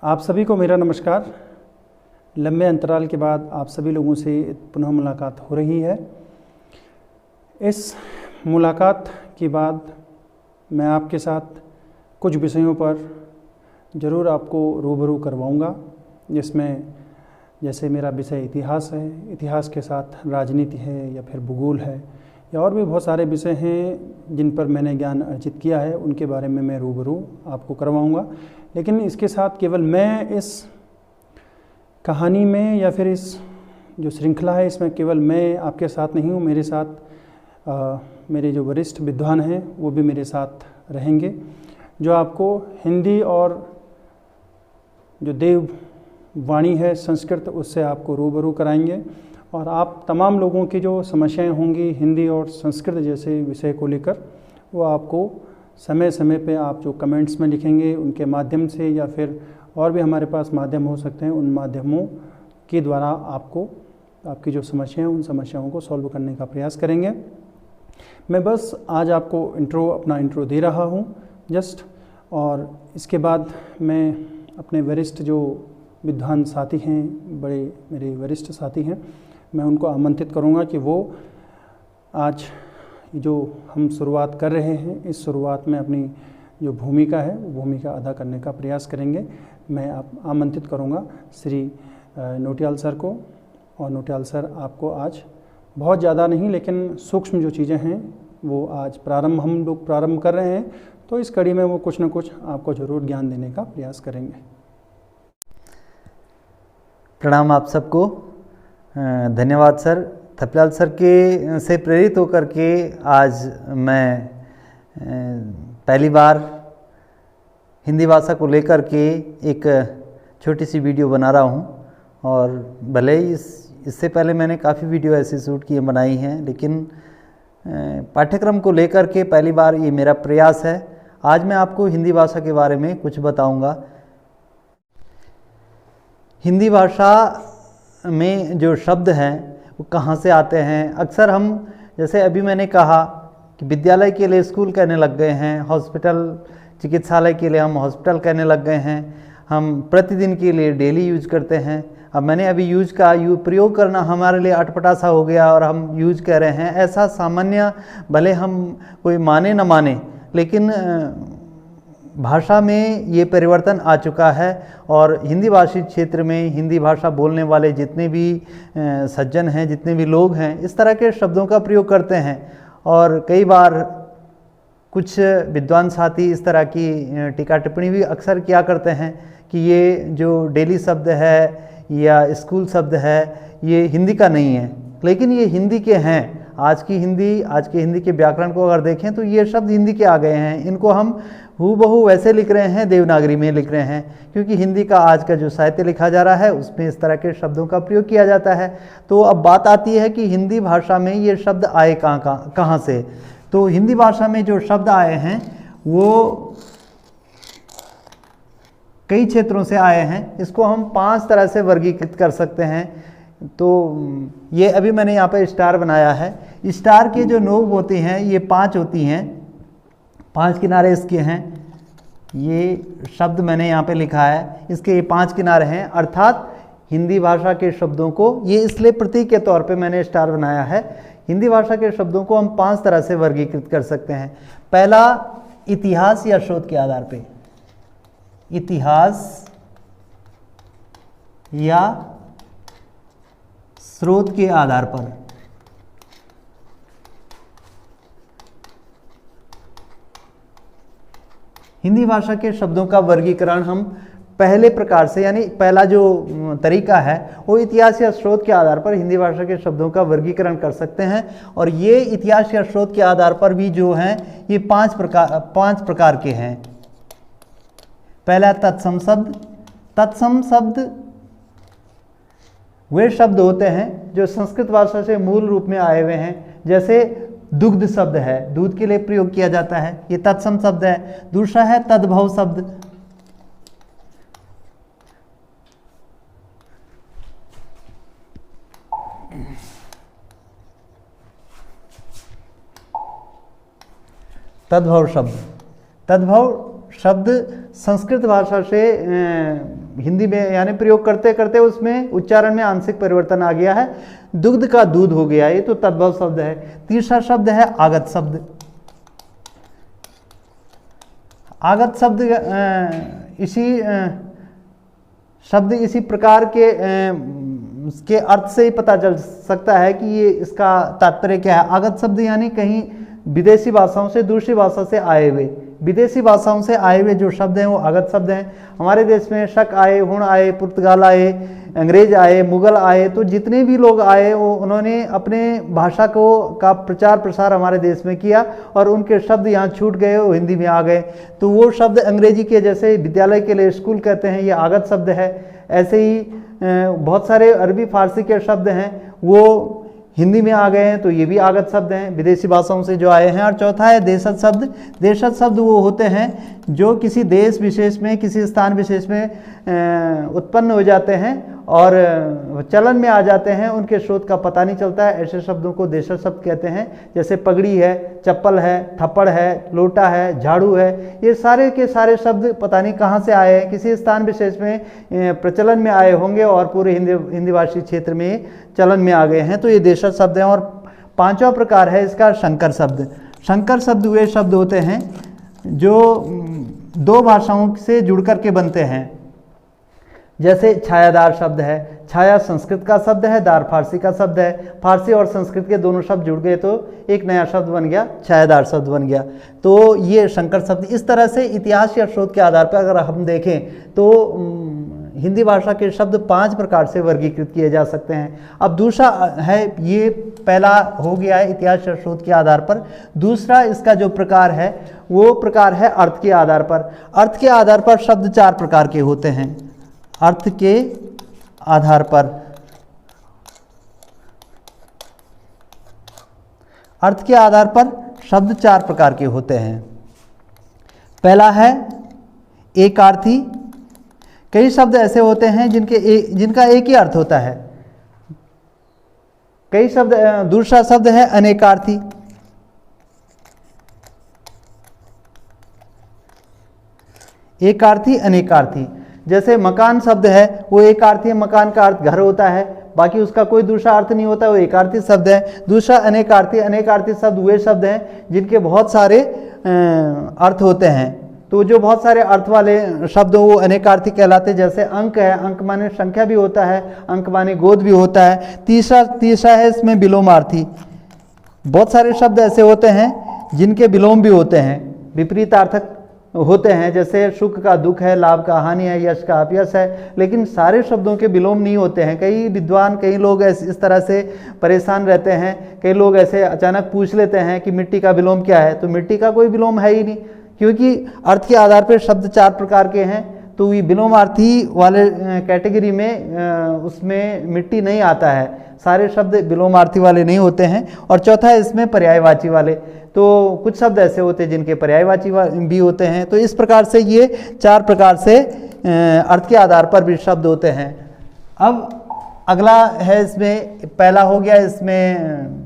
आप सभी को मेरा नमस्कार। लंबे अंतराल के बाद आप सभी लोगों से पुनः मुलाकात हो रही है। इस मुलाकात के बाद मैं आपके साथ कुछ विषयों पर ज़रूर आपको रूबरू करवाऊंगा, जिसमें जैसे मेरा विषय इतिहास है, इतिहास के साथ राजनीति है या फिर भूगोल है या और भी बहुत सारे विषय हैं जिन पर मैंने ज्ञान अर्जित किया है, उनके बारे में मैं रूबरू आपको करवाऊंगा। लेकिन इसके साथ केवल मैं इस कहानी में या फिर इस जो श्रृंखला है इसमें केवल मैं आपके साथ नहीं हूँ, मेरे साथ मेरे जो वरिष्ठ विद्वान हैं वो भी मेरे साथ रहेंगे, जो आपको हिंदी और जो देव वाणी है संस्कृत उससे आपको रूबरू कराएंगे और आप तमाम लोगों की जो समस्याएं होंगी हिंदी और संस्कृत जैसे विषय को लेकर, वो आपको समय समय पे आप जो कमेंट्स में लिखेंगे उनके माध्यम से या फिर और भी हमारे पास माध्यम हो सकते हैं, उन माध्यमों के द्वारा आपको आपकी जो समस्याएं उन समस्याओं को सॉल्व करने का प्रयास करेंगे। मैं बस आज आपको अपना इंट्रो दे रहा हूं जस्ट, और इसके बाद मैं अपने वरिष्ठ जो विद्वान साथी हैं, बड़े मेरे वरिष्ठ साथी हैं, मैं उनको आमंत्रित करूंगा कि वो आज जो हम शुरुआत कर रहे हैं इस शुरुआत में अपनी जो भूमिका है वो भूमिका अदा करने का प्रयास करेंगे। मैं आमंत्रित करूंगा श्री नोटियाल सर को, और नोटियाल सर आपको आज बहुत ज़्यादा नहीं लेकिन सूक्ष्म जो चीज़ें हैं वो आज हम लोग प्रारंभ कर रहे हैं, तो इस कड़ी में वो कुछ न कुछ आपको ज़रूर ज्ञान देने का प्रयास करेंगे। प्रणाम आप सबको। धन्यवाद सर। थपलाल सर के से प्रेरित होकर के आज मैं पहली बार हिंदी भाषा को लेकर के एक छोटी सी वीडियो बना रहा हूँ, और भले ही इससे पहले मैंने काफ़ी वीडियो ऐसी शूट की बनाई हैं, लेकिन पाठ्यक्रम को लेकर के पहली बार ये मेरा प्रयास है। आज मैं आपको हिंदी भाषा के बारे में कुछ बताऊंगा। हिंदी भाषा में जो शब्द हैं वो कहाँ से आते हैं। अक्सर हम, जैसे अभी मैंने कहा कि विद्यालय के लिए स्कूल कहने लग गए हैं, हॉस्पिटल चिकित्सालय के लिए हम हॉस्पिटल कहने लग गए हैं, हम प्रतिदिन के लिए डेली यूज करते हैं। अब मैंने अभी यूज का प्रयोग करना हमारे लिए अटपटा सा हो गया और हम यूज कह रहे हैं। ऐसा सामान्य, भले हम कोई माने न माने, लेकिन भाषा में ये परिवर्तन आ चुका है, और हिंदी भाषी क्षेत्र में हिंदी भाषा बोलने वाले जितने भी सज्जन हैं, जितने भी लोग हैं, इस तरह के शब्दों का प्रयोग करते हैं। और कई बार कुछ विद्वान साथी इस तरह की टीका टिप्पणी भी अक्सर किया करते हैं कि ये जो डेली शब्द है या स्कूल शब्द है ये हिंदी का नहीं है, लेकिन ये हिंदी के हैं। आज के हिंदी के व्याकरण को अगर देखें तो ये शब्द हिंदी के आ गए हैं। इनको हम हूबहू वैसे लिख रहे हैं, देवनागरी में लिख रहे हैं, क्योंकि हिंदी का आज का जो साहित्य लिखा जा रहा है उसमें इस तरह के शब्दों का प्रयोग किया जाता है। तो अब बात आती है कि हिंदी भाषा में ये शब्द आए कहाँ से। तो हिंदी भाषा में जो शब्द आए हैं वो कई क्षेत्रों से आए हैं। इसको हम 5 तरह से वर्गीकृत कर सकते हैं। तो ये अभी मैंने यहाँ पे स्टार बनाया है। स्टार के जो नोक होती हैं ये 5 होती हैं, 5 किनारे इसके हैं। ये शब्द मैंने यहाँ पे लिखा है, इसके ये 5 किनारे हैं, अर्थात हिंदी भाषा के शब्दों को, ये इसलिए प्रतीक के तौर पे मैंने स्टार बनाया है। हिंदी भाषा के शब्दों को हम 5 तरह से वर्गीकृत कर सकते हैं। पहला, इतिहास या स्रोत के आधार पे। इतिहास या स्रोत के आधार पर। हिंदी भाषा के शब्दों का वर्गीकरण हम पहले प्रकार से, यानी पहला जो तरीका है वो इतिहास या स्रोत के आधार पर हिंदी भाषा के शब्दों का वर्गीकरण कर सकते हैं। और ये इतिहास या स्रोत के आधार पर भी जो हैं ये 5 प्रकार के हैं। पहला, तत्सम शब्द। तत्सम शब्द वे शब्द होते हैं जो संस्कृत भाषा से मूल रूप में आए हुए हैं। जैसे दुग्ध शब्द है, दूध के लिए प्रयोग किया जाता है, ये तत्सम शब्द है। दूसरा है तद्भव शब्द। तद्भव शब्द। तद्भव शब्द संस्कृत भाषा से हिंदी में यानी प्रयोग करते करते उसमें उच्चारण में आंशिक परिवर्तन आ गया है, दुग्ध का दूध हो गया, ये तो तद्भव शब्द है। तीसरा शब्द है आगत शब्द। आगत शब्द इसी प्रकार के अर्थ से ही पता चल सकता है कि ये इसका तात्पर्य क्या है। आगत शब्द यानी कहीं विदेशी भाषाओं से, दूसरी भाषा से आए हुए, विदेशी भाषाओं से आए हुए जो शब्द हैं वो आगत शब्द हैं। हमारे देश में शक आए, हुण आए, पुर्तगाल आए, अंग्रेज आए, मुगल आए, तो जितने भी लोग आए वो उन्होंने अपने भाषा का प्रचार प्रसार हमारे देश में किया और उनके शब्द यहाँ छूट गए, वो हिंदी में आ गए। तो वो शब्द अंग्रेजी के, जैसे विद्यालय के लिए स्कूल कहते हैं, ये आगत शब्द है। ऐसे ही बहुत सारे अरबी फारसी के शब्द हैं वो हिंदी में आ गए हैं, तो ये भी आगत शब्द हैं, विदेशी भाषाओं से जो आए हैं। और चौथा है देशज शब्द। देशज शब्द वो होते हैं जो किसी देश विशेष में, किसी स्थान विशेष में उत्पन्न हो जाते हैं और चलन में आ जाते हैं, उनके स्रोत का पता नहीं चलता है, ऐसे शब्दों को देशज शब्द कहते हैं। जैसे पगड़ी है, चप्पल है, थप्पड़ है, लोटा है, झाड़ू है, ये सारे के सारे शब्द पता नहीं कहाँ से आए हैं, किसी स्थान विशेष में प्रचलन में आए होंगे और पूरे हिंदी भाषी क्षेत्र में चलन में आ गए हैं, तो ये देशज शब्द हैं। और पांचवा प्रकार है इसका संकर शब्द। संकर शब्द वे शब्द होते हैं जो दो भाषाओं से जुड़ करके बनते हैं। जैसे छायादार शब्द है, छाया संस्कृत का शब्द है, दार फारसी का शब्द है, फारसी और संस्कृत के दोनों शब्द जुड़ गए तो एक नया शब्द बन गया, छायादार शब्द बन गया। तो ये संकर शब्द। इस तरह से इतिहास या शोध के आधार पर अगर हम देखें तो हिंदी भाषा के शब्द 5 प्रकार से वर्गीकृत किए जा सकते हैं। अब दूसरा है, ये पहला हो गया है इतिहास या शोध के आधार पर। दूसरा इसका जो प्रकार है वो प्रकार है अर्थ के आधार पर। अर्थ के आधार पर शब्द 4 प्रकार के होते हैं। अर्थ के आधार पर, अर्थ के आधार पर शब्द 4 प्रकार के होते हैं। पहला है एकार्थी। कई शब्द ऐसे होते हैं जिनका एक ही अर्थ होता है। कई शब्द, दूसरा शब्द है अनेकार्थी। एकार्थी, अनेकार्थी। जैसे मकान शब्द है वो एकार्थी है, मकान का अर्थ घर होता है, बाकी उसका कोई दूसरा अर्थ नहीं होता, वो एकार्थी शब्द है। दूसरा अनेकार्थी। अनेकार्थी शब्द वे शब्द हैं जिनके बहुत सारे अर्थ होते हैं, तो जो बहुत सारे अर्थ वाले शब्द वो अनेकार्थी कहलाते। जैसे अंक है, अंक माने संख्या भी होता है, अंक माने गोद भी होता है। तीसरा है इसमें विलोमार्थी। बहुत सारे शब्द ऐसे होते हैं जिनके विलोम भी होते हैं, विपरीतार्थक होते हैं। जैसे सुख का दुख है, लाभ का हानि है, यश का अपयश है, लेकिन सारे शब्दों के विलोम नहीं होते हैं। कई विद्वान, कई लोग इस तरह से परेशान रहते हैं। कई लोग ऐसे अचानक पूछ लेते हैं कि मिट्टी का विलोम क्या है, तो मिट्टी का कोई विलोम है ही नहीं, क्योंकि अर्थ के आधार पर शब्द 4 प्रकार के हैं। तो ये विलोमार्थी वाले कैटेगरी में उसमें मिट्टी नहीं आता है, सारे शब्द विलोमार्थी वाले नहीं होते हैं। और चौथा है इसमें पर्यायवाची वाले। तो कुछ शब्द ऐसे होते हैं जिनके पर्यायवाची भी होते हैं। तो इस प्रकार से ये 4 प्रकार से अर्थ के आधार पर भी शब्द होते हैं। अब अगला है, इसमें पहला हो गया, इसमें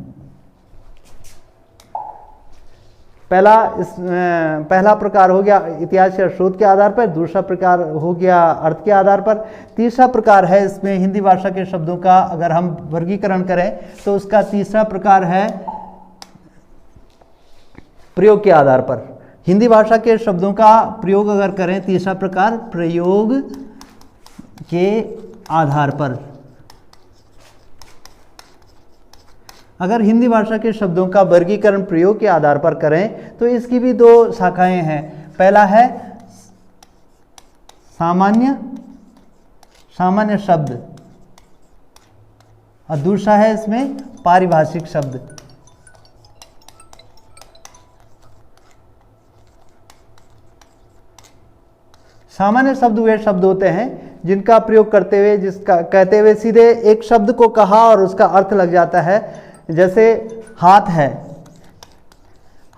पहला प्रकार हो गया इतिहास या शोध के आधार पर। दूसरा प्रकार हो गया अर्थ के आधार पर। तीसरा प्रकार है इसमें हिंदी भाषा के शब्दों का अगर हम वर्गीकरण करें तो उसका तीसरा प्रकार है प्रयोग के आधार पर। हिंदी भाषा के शब्दों का प्रयोग अगर करें, तीसरा प्रकार प्रयोग के आधार पर। अगर हिंदी भाषा के शब्दों का वर्गीकरण प्रयोग के आधार पर करें तो इसकी भी 2 शाखाएं हैं। पहला है सामान्य शब्द और दूसरा है इसमें पारिभाषिक शब्द। सामान्य शब्द वे शब्द होते हैं जिनका प्रयोग करते हुए, जिसका कहते हुए सीधे एक शब्द को कहा और उसका अर्थ लग जाता है। जैसे हाथ है,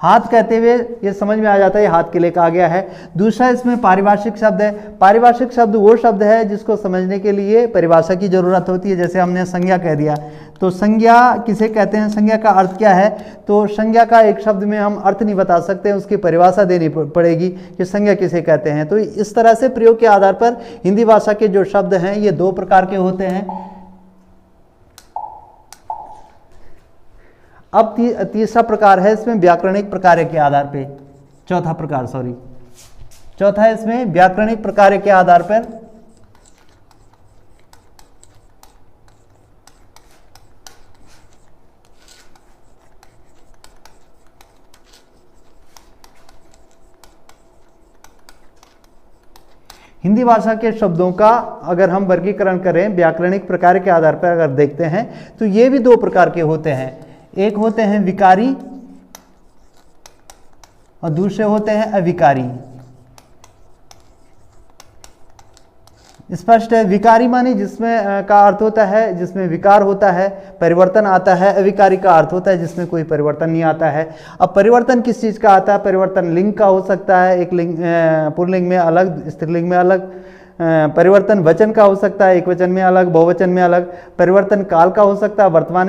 हाथ कहते हुए ये समझ में आ जाता है ये हाथ के लिए कहा गया है। दूसरा इसमें पारिभाषिक शब्द है। पारिभाषिक शब्द वो शब्द है जिसको समझने के लिए परिभाषा की जरूरत होती है। जैसे हमने संज्ञा कह दिया, तो संज्ञा किसे कहते हैं, संज्ञा का अर्थ क्या है। तो संज्ञा का एक शब्द में हम अर्थ नहीं बता सकते, उसकी परिभाषा देनी पड़ेगी कि संज्ञा किसे कहते हैं। तो इस तरह से प्रयोग के आधार पर हिंदी भाषा के जो शब्द हैं ये दो प्रकार के होते हैं। अब तीसरा प्रकार है इसमें व्याकरणिक प्रकार के आधार पे, चौथा है इसमें व्याकरणिक प्रकार के आधार पर हिंदी भाषा के शब्दों का अगर हम वर्गीकरण करें व्याकरणिक प्रकार के आधार पर अगर देखते हैं तो ये भी दो प्रकार के होते हैं। एक होते हैं विकारी और दूसरे होते हैं अविकारी। स्पष्ट है, विकारी मानी जिसमें का अर्थ होता है जिसमें विकार होता है, परिवर्तन आता है। अविकारी का अर्थ होता है जिसमें कोई परिवर्तन नहीं आता है। अब परिवर्तन किस चीज़ का आता है, परिवर्तन लिंग का हो सकता है, एक लिंग पुल्लिंग में अलग, स्त्रीलिंग में अलग। परिवर्तन वचन का हो सकता है, एक वचन में अलग, बहुवचन में अलग। परिवर्तन काल का हो सकता है, वर्तमान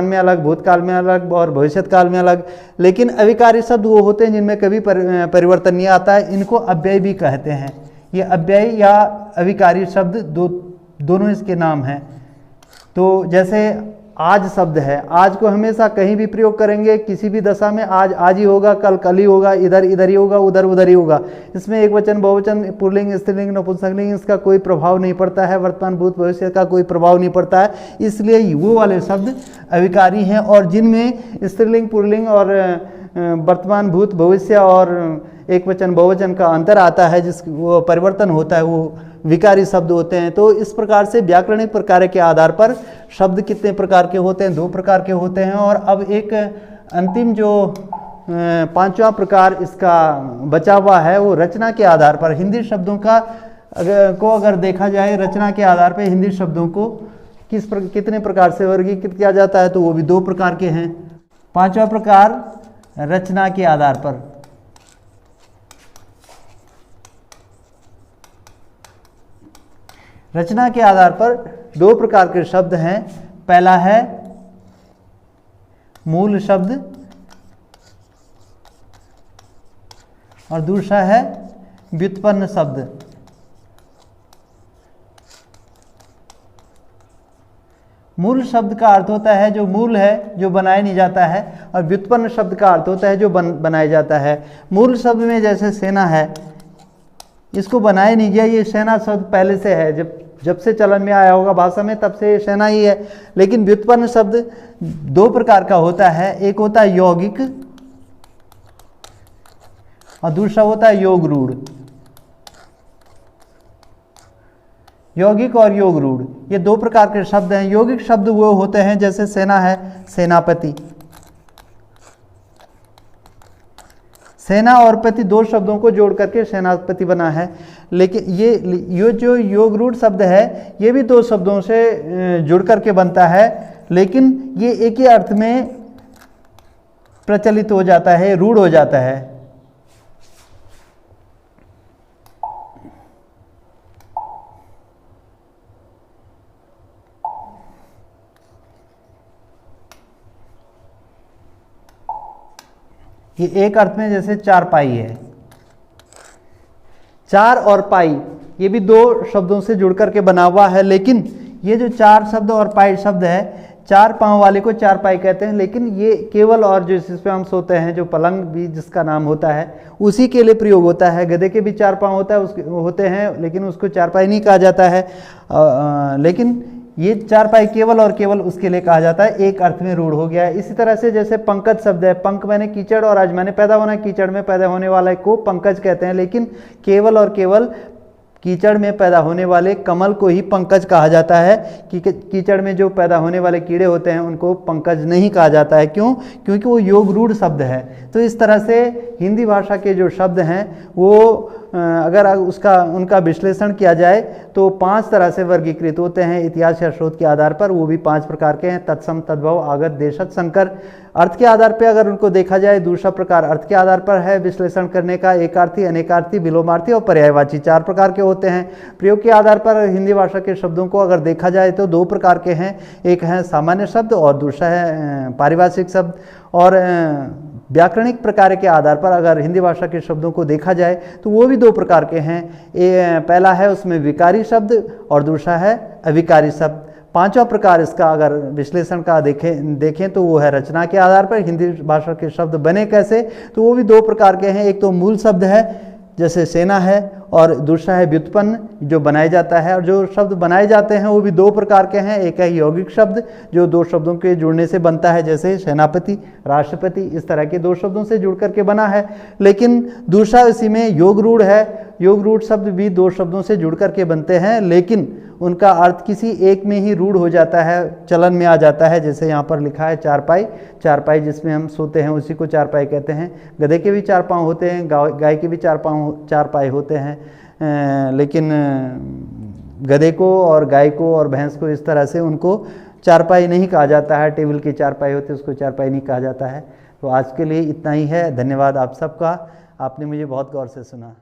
में अलग, भूतकाल में अलग और भविष्यत काल में अलग। लेकिन अविकारी शब्द वो होते हैं जिनमें कभी परिवर्तन नहीं आता है, इनको अव्यय भी कहते हैं। ये अव्यय या अविकारी शब्द दोनों इसके नाम हैं। तो जैसे आज शब्द है, आज को हमेशा कहीं भी प्रयोग करेंगे, किसी भी दशा में आज आज ही होगा, कल कल ही होगा, इधर इधर ही होगा, उधर उधर ही होगा। इसमें एक वचन, बहुवचन, पुल्लिंग, स्त्रीलिंग, नपुंसकलिंग इसका कोई प्रभाव नहीं पड़ता है, वर्तमान भूत भविष्य का कोई प्रभाव नहीं पड़ता है। इसलिए वो वाले शब्द अविकारी हैं। और जिनमें स्त्रीलिंग, पुल्लिंग और वर्तमान भूत भविष्य और एक वचन बहुवचन का अंतर आता है, जिस वो परिवर्तन होता है, वो विकारी शब्द होते हैं। तो इस प्रकार से व्याकरणिक प्रकार के आधार पर शब्द कितने प्रकार के होते हैं, दो प्रकार के होते हैं। और अब एक अंतिम जो पांचवा प्रकार इसका बचा हुआ है वो रचना के आधार पर। हिंदी शब्दों का अगर देखा जाए रचना के आधार पर हिंदी शब्दों को कितने प्रकार से वर्गीकृत किया जाता है, तो वो भी दो प्रकार के हैं। पांचवा प्रकार रचना के आधार पर। रचना के आधार पर दो प्रकार के शब्द हैं। पहला है मूल शब्द और दूसरा है व्युत्पन्न शब्द। मूल शब्द का अर्थ होता है जो मूल है, जो बनाया नहीं जाता है, और व्युत्पन्न शब्द का अर्थ होता है जो बनाया जाता है। मूल शब्द में जैसे सेना है, इसको बनाया नहीं गया, ये सेना शब्द पहले से है, जब से चलन में आया होगा भाषा में तब से सेना ही है। लेकिन व्युत्पन्न शब्द दो प्रकार का होता है, एक होता है यौगिक और दूसरा होता है योग रूढ़। यौगिक और योग रूढ़ ये दो प्रकार के शब्द हैं। यौगिक शब्द वो होते हैं जैसे सेना है, सेनापति। सेना और पति दो शब्दों को जोड़ करके सेनापति बना है। लेकिन ये जो योग रूढ़ शब्द है ये भी दो शब्दों से जुड़ करके बनता है, लेकिन ये एक ही अर्थ में प्रचलित हो जाता है, रूढ़ हो जाता है। ये एक अर्थ में जैसे चारपाई है, चार और पाई ये भी दो शब्दों से जुड़ करके बना हुआ है। लेकिन ये जो चार शब्द और पाई शब्द है, चार पांव वाले को चारपाई कहते हैं, लेकिन ये केवल और जो जिस पे हम सोते हैं, जो पलंग भी जिसका नाम होता है, उसी के लिए प्रयोग होता है। गधे के भी चार पांव होते हैं, लेकिन उसको चारपाई नहीं कहा जाता है। लेकिन ये चारपाई केवल और केवल उसके लिए कहा जाता है, एक अर्थ में रूढ़ हो गया है। इसी तरह से जैसे पंकज शब्द है, पंख मैंने कीचड़ और आज मैंने पैदा होना, कीचड़ में पैदा होने वाले को पंकज कहते हैं, लेकिन केवल और केवल कीचड़ में पैदा होने वाले कमल को ही पंकज कहा जाता है। कीचड़ में जो पैदा होने वाले कीड़े होते हैं उनको पंकज नहीं कहा जाता है। क्यों? क्योंकि वो योग रूढ़ शब्द है। तो इस तरह से हिंदी भाषा के जो शब्द हैं वो अगर उनका विश्लेषण किया जाए तो 5 तरह से वर्गीकृत होते हैं इतिहास या शोध के आधार पर। वो भी 5 प्रकार के हैं: तत्सम, तद्भव, आगत, देशज, संकर। अर्थ के आधार पर अगर उनको देखा जाए, दूसरा प्रकार अर्थ के आधार पर है विश्लेषण करने का, एकार्थी, अनेकार्थी, विलोमार्थी और पर्यायवाची, 4 प्रकार के होते हैं। प्रयोग के आधार पर हिंदी भाषा के शब्दों को अगर देखा जाए तो 2 प्रकार के हैं, एक है सामान्य शब्द और दूसरा है पारिभाषिक शब्द। और व्याकरणिक प्रकार के आधार पर अगर हिंदी भाषा के शब्दों को देखा जाए तो वो भी 2 प्रकार के हैं। पहला है उसमें विकारी शब्द और दूसरा है अविकारी शब्द। 5वां प्रकार इसका अगर विश्लेषण का देखें तो वो है रचना के आधार पर हिंदी भाषा के शब्द बने कैसे, तो वो भी 2 प्रकार के हैं। एक तो मूल शब्द है जैसे सेना है, और दूसरा है व्युत्पन्न जो बनाया जाता है। और जो शब्द बनाए जाते हैं वो भी 2 प्रकार के हैं, एक है यौगिक शब्द जो 2 शब्दों के जुड़ने से बनता है, जैसे सेनापति, राष्ट्रपति, इस तरह के 2 शब्दों से जुड़ करके बना है। लेकिन दूसरा इसी में योग रूढ़ है, योग रूढ़ शब्द भी 2 शब्दों से जुड़ करके बनते हैं, लेकिन उनका अर्थ किसी एक में ही रूढ़ हो जाता है, चलन में आ जाता है। जैसे यहाँ पर लिखा है चारपाई, चारपाई जिसमें हम सोते हैं उसी को चारपाई कहते हैं। गधे के भी 4 पाँव होते हैं, गाय के भी 4 पाए होते हैं, लेकिन गधे को और गाय को और भैंस को इस तरह से उनको चारपाई नहीं कहा जाता है। टेबल की 4 पाए होते हैं उसको चारपाई नहीं कहा जाता है। तो आज के लिए इतना ही है। धन्यवाद आप सबका, आपने मुझे बहुत गौर से सुना।